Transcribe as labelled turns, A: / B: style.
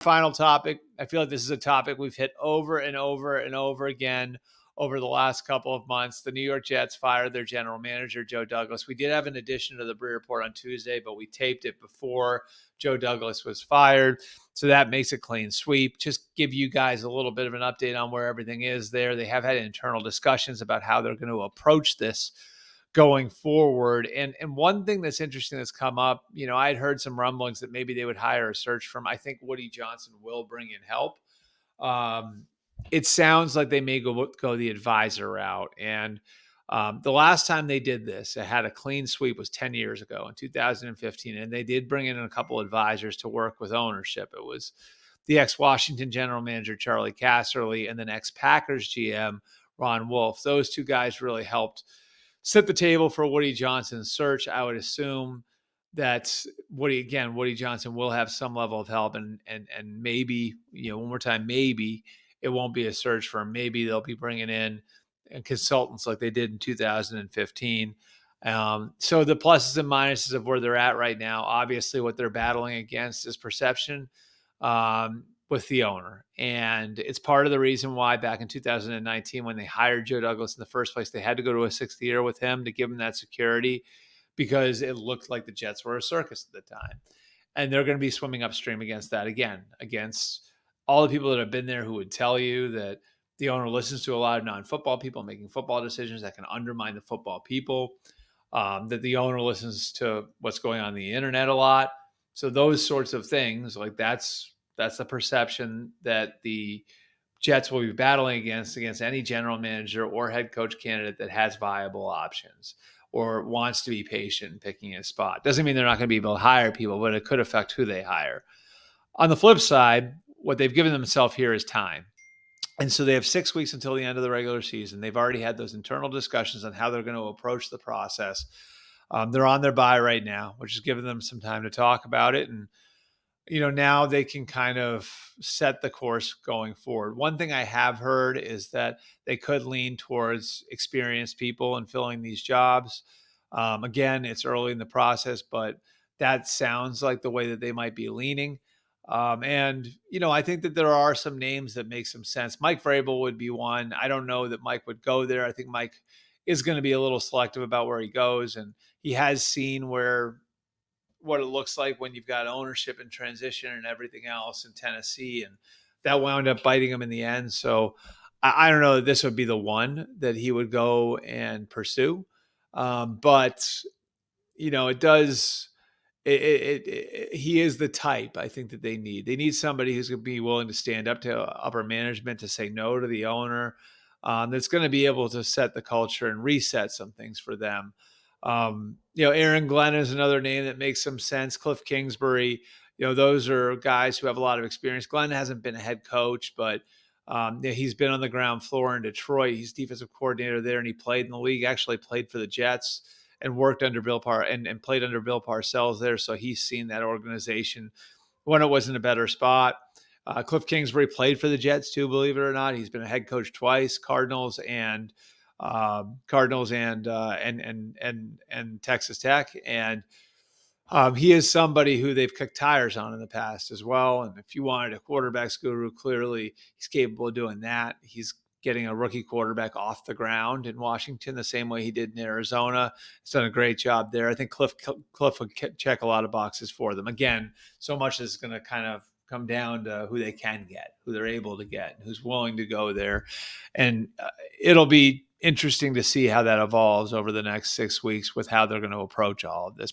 A: Final topic. I feel like this is a topic we've hit over and over and over again over the last couple of months. The New York Jets fired their general manager, Joe Douglas. We did have an addition to the Breer Report on Tuesday, but we taped it before Joe Douglas was fired. So that makes a clean sweep. Just give you guys a little bit of an update on where everything is there. They have had internal discussions about how they're going to approach this going forward. And one thing that's interesting that's come up, I had heard some rumblings that maybe they would hire a search firm. I think Woody Johnson will bring in help. It sounds like they may go the advisor route. And the last time they did this, it had a clean sweep, was 10 years ago in 2015. And they did bring in a couple advisors to work with ownership. It was the ex-Washington general manager, Charlie Casserly, and then ex-Packers GM, Ron Wolf. Those two guys really helped set the table for Woody Johnson's search. I would assume that Woody Johnson will have some level of help, and maybe, one more time, maybe it won't be a search firm. Maybe they'll be bringing in consultants like they did in 2015. So the pluses and minuses of where they're at right now, obviously what they're battling against is perception with the owner. And it's part of the reason why back in 2019, when they hired Joe Douglas in the first place, they had to go to a sixth year with him to give him that security, because it looked like the Jets were a circus at the time. And they're going to be swimming upstream against that again, against all the people that have been there who would tell you that the owner listens to a lot of non-football people making football decisions that can undermine the football people, that the owner listens to what's going on the internet a lot. So those sorts of things, like that's the perception that the Jets will be battling against any general manager or head coach candidate that has viable options or wants to be patient in picking a spot. Doesn't mean they're not going to be able to hire people, but it could affect who they hire. On the flip side, what they've given themselves here is time. And so they have 6 weeks until the end of the regular season. They've already had those internal discussions on how they're going to approach the process. They're on their bye right now, which is giving them some time to talk about it. And, now they can kind of set the course going forward. One thing I have heard is that they could lean towards experienced people in filling these jobs. Again, it's early in the process, but that sounds like the way that they might be leaning. And I think that there are some names that make some sense. Mike Vrabel would be one. I don't know that Mike would go there. I think Mike is going to be a little selective about where he goes. And he has seen what it looks like when you've got ownership and transition and everything else in Tennessee. And that wound up biting him in the end. So I don't know that this would be the one that he would go and pursue. But it does, he is the type I think that they need. They need somebody who's going to be willing to stand up to upper management, to say no to the owner, that's going to be able to set the culture and reset some things for them. Aaron Glenn is another name that makes some sense. Cliff Kingsbury, those are guys who have a lot of experience. Glenn hasn't been a head coach, but he's been on the ground floor in Detroit. He's defensive coordinator there, and he played in the league, actually played for the Jets and worked under Bill and played under Bill Parcells there. So he's seen that organization when it was in a better spot. Cliff Kingsbury played for the Jets too, believe it or not. He's been a head coach twice, Cardinals and Texas Tech. And he is somebody who they've kicked tires on in the past as well. And if you wanted a quarterback's guru, clearly he's capable of doing that. He's getting a rookie quarterback off the ground in Washington the same way he did in Arizona. He's done a great job there. I think Cliff would check a lot of boxes for them. Again, so much is going to kind of come down to who they can get, who they're able to get, who's willing to go there. And it'll be interesting to see how that evolves over the next 6 weeks with how they're going to approach all of this.